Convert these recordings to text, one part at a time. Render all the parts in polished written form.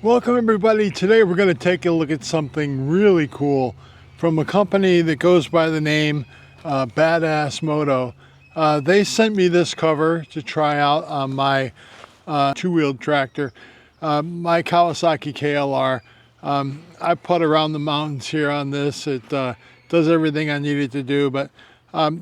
Welcome everybody. Today we're going to take a look at something really cool from a company that goes by the name BadAss Moto. They sent me this cover to try out on my two-wheeled tractor, my Kawasaki KLR. I put around the mountains here on this. It does everything I need it to do, but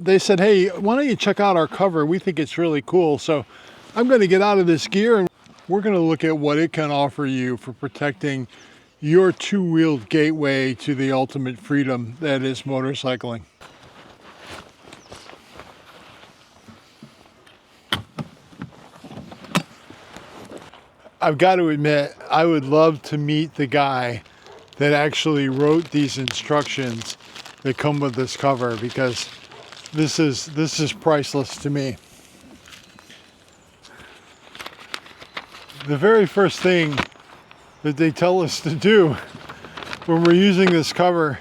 they said, hey, why don't you check out our cover? We think it's really cool. So I'm going to get out of this gear and we're going to look at what it can offer you for protecting your two-wheeled gateway to the ultimate freedom that is motorcycling. I've got to admit, I would love to meet the guy that actually wrote these instructions that come with this cover, because this is priceless to me. The very first thing that they tell us to do when we're using this cover,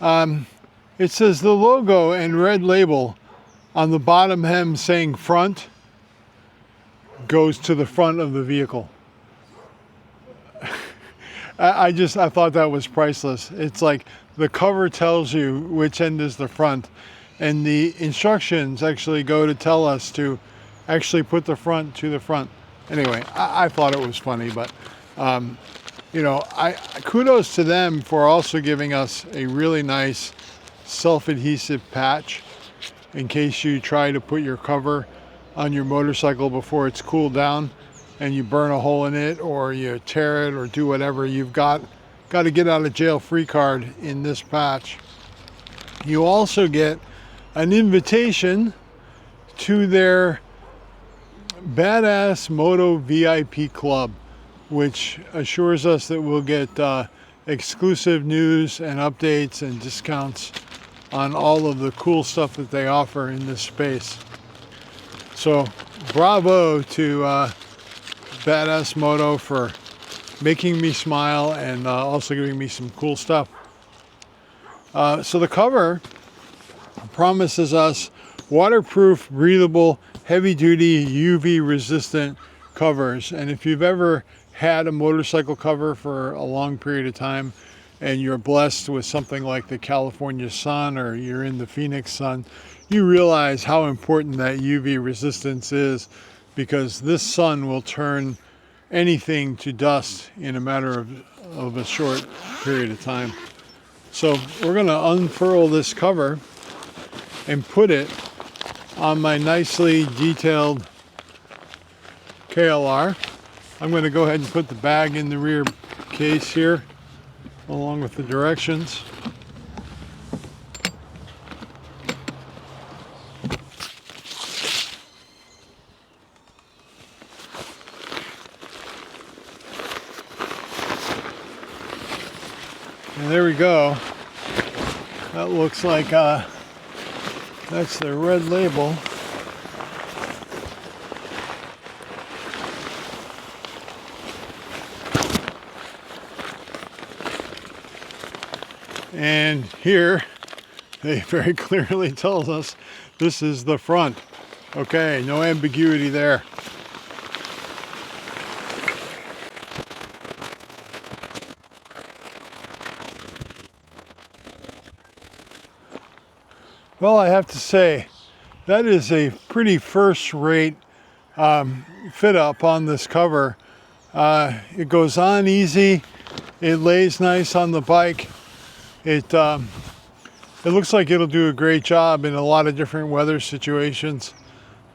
it says the logo and red label on the bottom hem saying front goes to the front of the vehicle. I thought that was priceless. It's like the cover tells you which end is the front, and the instructions actually go to tell us to actually put the front to the front. Anyway, I thought it was funny, but you know, kudos to them for also giving us a really nice self-adhesive patch in case you try to put your cover on your motorcycle before it's cooled down and you burn a hole in it or you tear it or do whatever. You've got to get out of jail free card in this patch. You also get an invitation to their BadAss Moto VIP Club, which assures us that we'll get exclusive news and updates and discounts on all of the cool stuff that they offer in this space. So bravo to BadAss Moto for making me smile and also giving me some cool stuff. So the cover promises us waterproof, breathable, heavy-duty, UV-resistant covers. And if you've ever had a motorcycle cover for a long period of time and you're blessed with something like the California sun or you're in the Phoenix sun, you realize how important that UV resistance is, because this sun will turn anything to dust in a matter of a short period of time. So we're going to unfurl this cover and put it on my nicely detailed KLR. I'm going to go ahead and put the bag in the rear case here along with the directions. And there we go. That looks like that's the red label. And here they very clearly tells us this is the front. Okay, no ambiguity there. Well, I have to say, that is a pretty first-rate fit up on this cover. It goes on easy. It lays nice on the bike. It looks like it'll do a great job in a lot of different weather situations.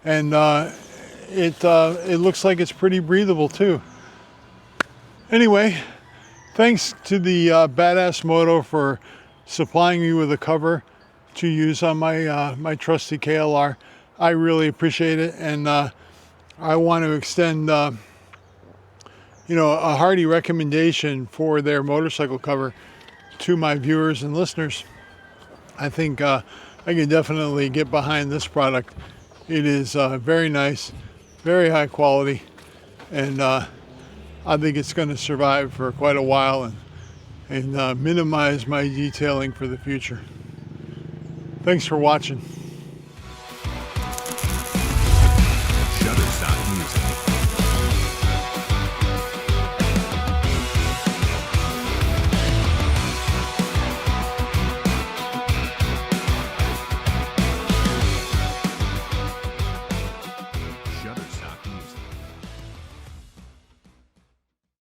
And it looks like it's pretty breathable too. Anyway, thanks to the BadAss Moto for supplying me with a cover to use on my my trusty KLR. I really appreciate it, and I want to extend you know, a hearty recommendation for their motorcycle cover to my viewers and listeners. I think I can definitely get behind this product. It is very nice, very high quality, and I think it's going to survive for quite a while and minimize my detailing for the future. Thanks for watching. Shutterstock Music.